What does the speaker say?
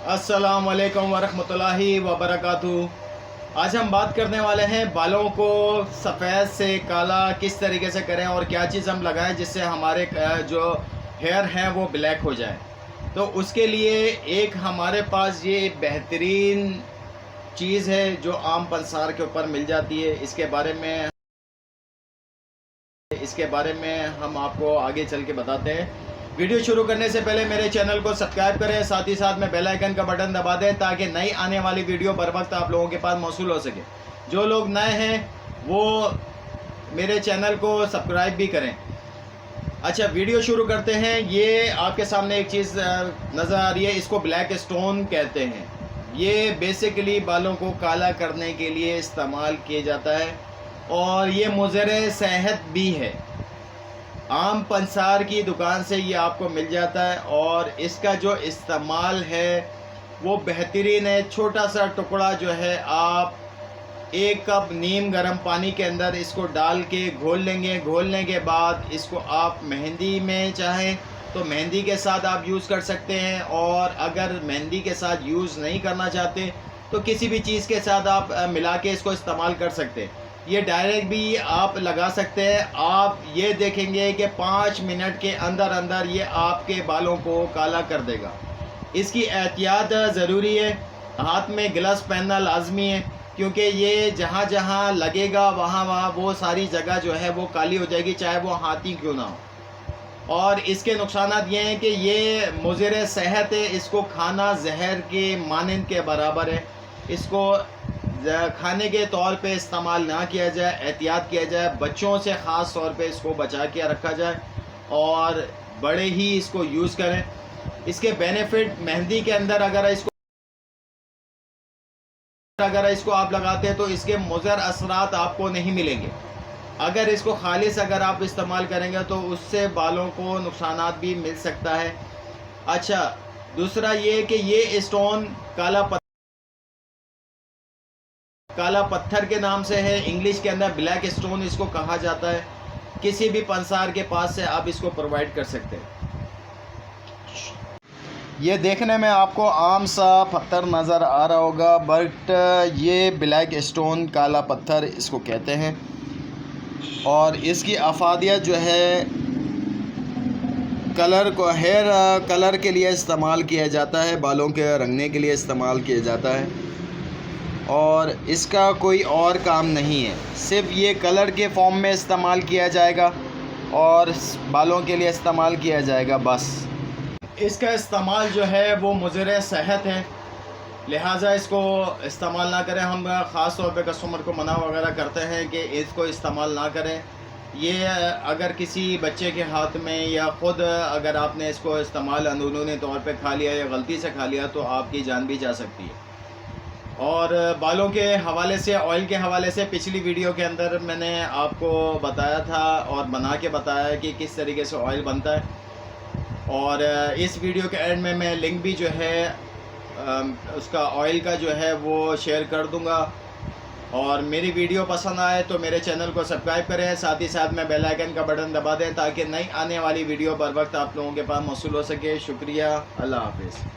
अस्सलाम वालेकुम वरहमतुल्लाहि वबरकातुहू। आज हम बात करने वाले हैं बालों को सफ़ेद से काला किस तरीके से करें और क्या चीज़ हम लगाएं जिससे हमारे जो हेयर हैं वो ब्लैक हो जाए। तो उसके लिए एक हमारे पास ये बेहतरीन चीज़ है जो आम पंसार के ऊपर मिल जाती है। इसके बारे में हम आपको आगे चल के बताते हैं। वीडियो शुरू करने से पहले मेरे चैनल को सब्सक्राइब करें, साथ ही साथ में बेल आइकन का बटन दबा दें ताकि नई आने वाली वीडियो बर वक्त आप लोगों के पास मौसूल हो सके। जो लोग नए हैं वो मेरे चैनल को सब्सक्राइब भी करें। अच्छा, वीडियो शुरू करते हैं। ये आपके सामने एक चीज़ नज़र आ रही है, इसको ब्लैक स्टोन कहते हैं। ये बेसिकली बालों को काला करने के लिए इस्तेमाल किया जाता है और ये मुज़र सेहत भी है। आम पंसार की दुकान से ये आपको मिल जाता है और इसका जो इस्तेमाल है वो बेहतरीन है। छोटा सा टुकड़ा जो है आप 1 कप नीम गर्म पानी के अंदर इसको डाल के घोल लेंगे। घोलने के बाद इसको आप मेहंदी में चाहें तो मेहंदी के साथ आप यूज़ कर सकते हैं, और अगर मेहंदी के साथ यूज़ नहीं करना चाहते तो किसी भी चीज़ के साथ आप मिला के इसको इस्तेमाल कर सकते हैं। ये डायरेक्ट भी आप लगा सकते हैं। आप ये देखेंगे कि 5 मिनट के अंदर अंदर ये आपके बालों को काला कर देगा। इसकी एहतियात ज़रूरी है, हाथ में ग्लव्स पहनना लाजमी है, क्योंकि ये जहाँ जहाँ लगेगा वहाँ वहाँ वो सारी जगह जो है वो काली हो जाएगी, चाहे वो हाथी क्यों ना हो। और इसके नुकसानात ये हैं कि ये मुज़र सेहत है, इसको खाना जहर के मानंद के बराबर है। इसको खाने के तौर पे इस्तेमाल ना किया जाए, एहतियात किया जाए। बच्चों से ख़ास तौर पे इसको बचा के रखा जाए और बड़े ही इसको यूज़ करें। इसके बेनिफिट मेहंदी के अंदर अगर इसको आप लगाते हैं तो इसके मुज़र असरात आपको नहीं मिलेंगे। अगर इसको खालिस अगर आप इस्तेमाल करेंगे तो उससे बालों को नुकसानात भी मिल सकता है। अच्छा, दूसरा ये कि ये स्टोन काला पत्थर के नाम से है, इंग्लिश के अंदर ब्लैक स्टोन इसको कहा जाता है। किसी भी पंसार के पास से आप इसको प्रोवाइड कर सकते हैं। ये देखने में आपको आम सा पत्थर नज़र आ रहा होगा, बट ये ब्लैक स्टोन काला पत्थर इसको कहते हैं। और इसकी अफादियत जो है हेयर कलर के लिए इस्तेमाल किया जाता है, बालों के रंगने के लिए इस्तेमाल किया जाता है और इसका कोई और काम नहीं है। सिर्फ ये कलर के फॉर्म में इस्तेमाल किया जाएगा और बालों के लिए इस्तेमाल किया जाएगा बस। इसका इस्तेमाल जो है वो मुज़र सेहत है, लिहाजा इसको इस्तेमाल ना करें। हम ख़ास तौर पे कस्टमर को मना वगैरह करते हैं कि इसको इस्तेमाल ना करें। ये अगर किसी बच्चे के हाथ में या ख़ुद अगर आपने इसको इस्तेमाल अंदरूनी तौर पे खा लिया या गलती से खा लिया तो आपकी जान भी जा सकती है। और बालों के हवाले से, ऑयल के हवाले से पिछली वीडियो के अंदर मैंने आपको बताया था और बना के बताया कि किस तरीके से ऑयल बनता है। और इस वीडियो के एंड में मैं लिंक भी जो है उसका ऑयल का जो है वो शेयर कर दूंगा। और मेरी वीडियो पसंद आए तो मेरे चैनल को सब्सक्राइब करें, साथ ही साथ में बेल आइकन का बटन दबा दें ताकि नई आने वाली वीडियो बर वक्त आप लोगों के पास मौसूल हो सके। शुक्रिया, अल्लाह हाफिज़।